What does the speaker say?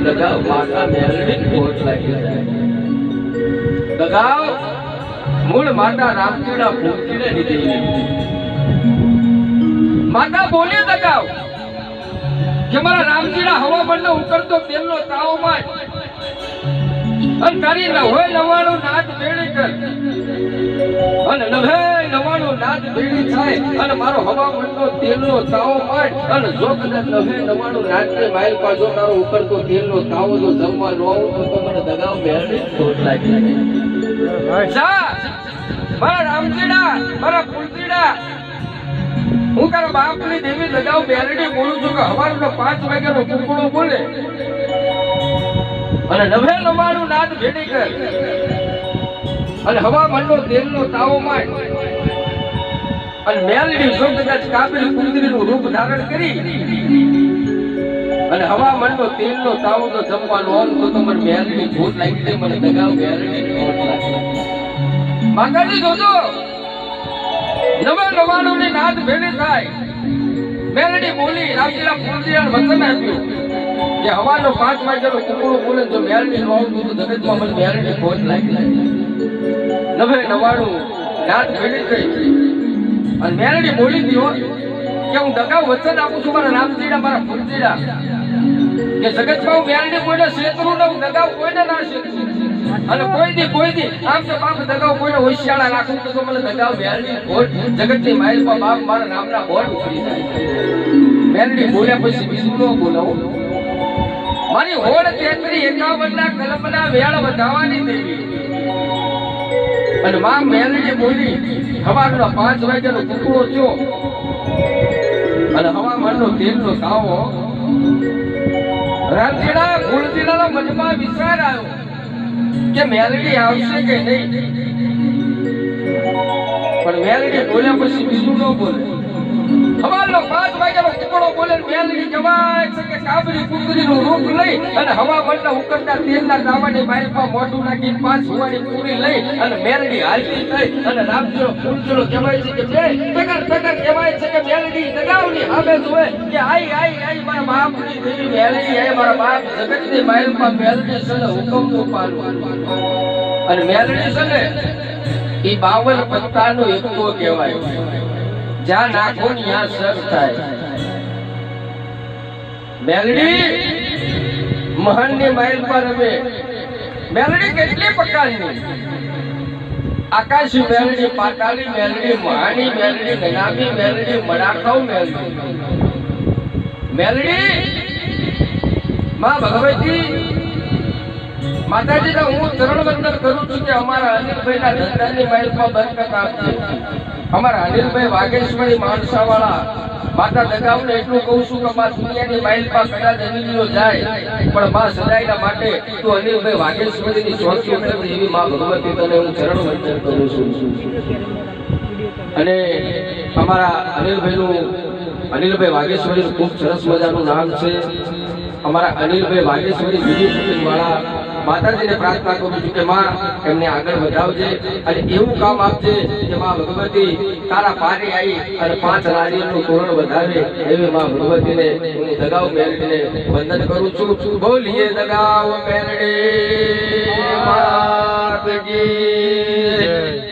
દગાવ માતા મેલડી ખોટ લાગી જાય દગાવ મૂળ માતા રામજીના ફૂંકીને લીધી માતા બોલી દગાવ કે મારા રામજીના હવામાનનો ઉતરતો તેલનો તાવ માં અને તારી નવે નવાણું નાદ ભેળી કર અને નવે નવાણું નાદ ભેળી થાય અને મારો હવામાનનો તેલનો તાવ માં અને જો કદાચ નવે નવાણું નાદ ને માઇલ પાછો તારો ઉતરતો તેલનો તાવ જો જમવા ન આવું તો મને દગાવ મેળવી ખોટ લાગી જા મારા રામજીના મારા ફૂલજીના હું તારા બાપની દેવી દગાવ મેળવી બોલું છું કે હવારનો 5 વાગ્યાનો કુકડો બોલે અને નવે નવાણું નાદ ભેડી કર અને હવામાનનો તેલનો તાવો માય અને મેલડી જો કદાચ કાબિલ કુંદરીનું રૂપ ધારણ કરી અને હવામાનનો તેલનો તાવો તો જમવાનો હોય તો મને મેલડી ખોટ લાગી છે મને દગાવ મેલડી ખોટ લાગી માતાજી જોજો નવે નવાણું ની નાદ ભેડી થાય મેલડી બોલી રામજીના ફૂલજીને વચન આપ્યું કે હવાનો 5 વાગ્યાનો કુકડો બોલે જો મેલડી નો આવતું તો જગતમાં મને મેલડી ખોટ લાગી નવે નવાણું નાદ ભેડી થઈ અને મેલડી બોલી દીધો કે હું દગાવ વચન આપું છું મારા રામજીના મારા ફૂલજીના કે જગતમાં હું મેલડી કોઈને શેતરું ન દગાવ કોઈને ના શેતરું અને કોઈ દી આમ તો બાપ દગાવ કોઈને હોશિયાળા રાખું તો મને દગાવ મેલડી ખોટ જગતની માઇલ પર બાપ મારા નામના બોર્ડ ઉતરી જાય મેલડી બોલ્યા પછી બીજું ન બોલાવો મારી હોડ 53 ના કલમના વેળ વધાવાની દેવી અને માં મેલડી બોલી હવારના 5 વાગ્યાનો કુકડો થયો અને હવામાનનો તેલનો તાવો રામજીના ફૂલજીના મનમાં વિચાર આવ્યો કે મેલડી આવશે કે નહીં પણ મેલડી બોલ્યા પછી બીજું ન બોલે હવારનો 5 વાગ્યાનો કુકડો બોલે મેલડી કહેવાય છે કે કાબરી કુંદરીનું રૂપ લઈ અને હવામાનના ઉકળતા તેલના તાવાની બારીમાં મોઢું નાખી 5 હુવાડી પૂરી લઈ અને મેલડી હાલતી થઈ અને રામજીનો ફૂલજીનો કહેવાય છે કે બે ટગર કહેવાય છે કે મેલડી દગાવની સામે જોવે કે આઈ મારા બાપની દેવી મેલડી આઈ મારા બાપ જગતની માઇલમાં મેલડી સને હુકમનું પાલન અને મેલડી સને ઈ 52 પત્તાનો એકકો કહેવાય જ્યાં નાખો ત્યાં સર થાય મેલડી મહાનની માઇલ પર રમે મેલડી કેટલી પ્રકારની આકાશી મેલડી પાતાળી મેલડી મહાની મેલડી નનામી મેલડી મડાખવ મેલડી માં ભગવતી માતાજીના હું ચરણ વંદન કરું છું કે અમારા અનિલભાઈના ધંધાની માઇલ પર બરકત આપજે અમારા અનિલભાઈ વાઘેશ્વરી માણસાવાળા માતા દગાવને એટલું કહું છું કે માં દુનિયાની માઇલ પર કદાચ અનિલનો જાય પણ માં સદાયના માટે તું અનિલભાઈ વાઘેશ્વરીની સ્વાસ્થ્ય કરવી એવી માં ભગવતી તને હું ચરણ વંદન કરું છું અને અમારા અનિલભાઈ વાઘેશ્વરીનું ખૂબ સરસ મજાનું નામ છે અમારા અનિલભાઈ વાઘેશ્વરી વિજય વાળા માતાજીને પ્રાર્થના કરું છું કે માં એમને આગળ વધાવજે અને એવું કામ આપજે કે માં ભગવતી તારા પારે આવી અને 5 નારિયેળનું તોરણ વધાવે એવી માં ભગવતીને હું દગાવ મેલડીને વંદન કરું છું બોલીએ દગાવ મેલડી માત કી